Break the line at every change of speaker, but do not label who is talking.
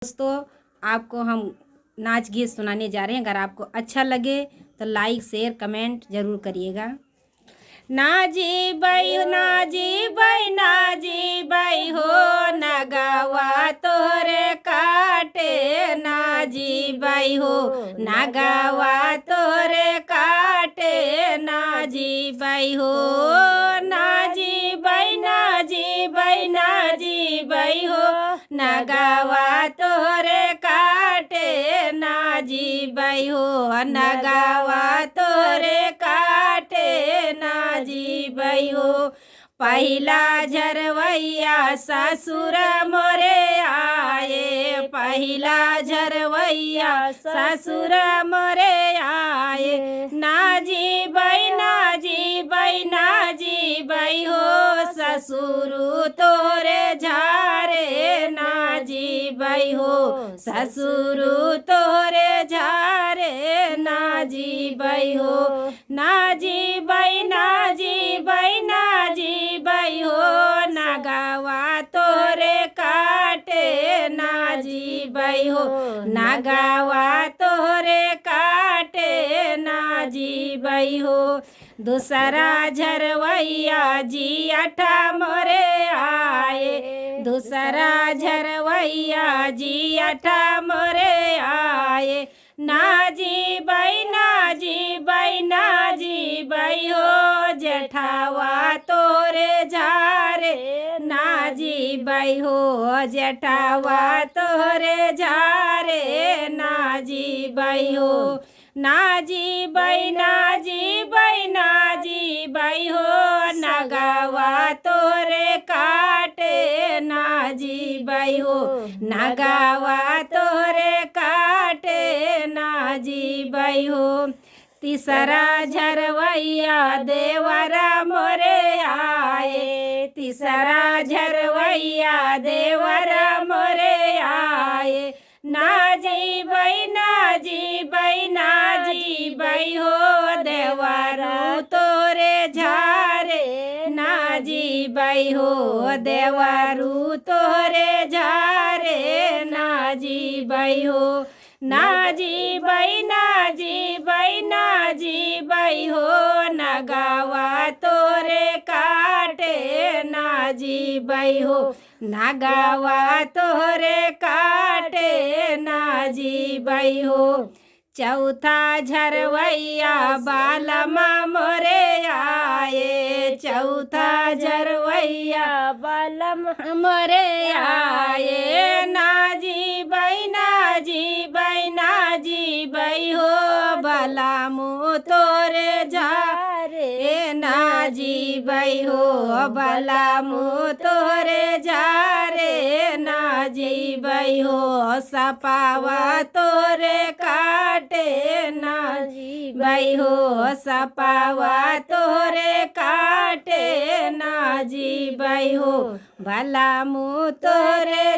दोस्तों, आपको हम नाच गीत सुनाने जा रहे हैं। अगर आपको अच्छा लगे तो लाइक शेयर कमेंट ज़रूर करिएगा। नाजी बाई हो नगावा तोरे काटे, नाजी बाई हो नगावा तोरे काटे, नाजी बाई हो नाजी बाई हो नगावा तोरे काटे, नाजी बाई हो नगावा तोरे काटे, नाजी बाई हो। पहिला झरवैया ससुर मोरे आए, पहिला झरवैया ससुर मोरे आए, नाजी बाई हो ससुर तोरे झारे, नाजी बाई हो ससुर तोरे झारे, नाजी बाई हो नाजी बाई हो नगावा तोरे काटे, नाजी बाई हो नगावा तोरे काटे, नाजी बाई हो। दूसरा झरवैया जी अठा मोरे आए, दूसरा झरवैया जी अठा मोरे आए, नाजी बाई हो जेठावा तोरे झारे, नाजी बाई हो जेठावा तोरे झारे, नाजी बाई हो नाजी बाई हो नगावा तोरे काटे, नाजी बाई हो नगावा तोरे काटे, नाजी बाई हो। तीसरा झरवैया देवरा मोरे आए, तीसरा झरवैया देवरा मोरे आए, नाजी बाई हो देवरू तोरे झारे, नाजी बाई हो देवरू तोरे झारे, नाजी बाई हो नाजी बाई हो नगावा तोरे काटे, नाजी बाई हो नगावा तोरे काटे, नाजी बाई हो। चौथा झरवैया बालमा मोरे आए, चौथा झरवैया बालमा मोरे आए, नाजी बाई हो बलामू तोरे झारे, नाजी बाई हो बलामू तोरे झारे, नाजी बाई हो सपावा तोरे काटे, नाजी बाई हो सपावा तोरे काटे, नाजी बाई हो बलामू तोरे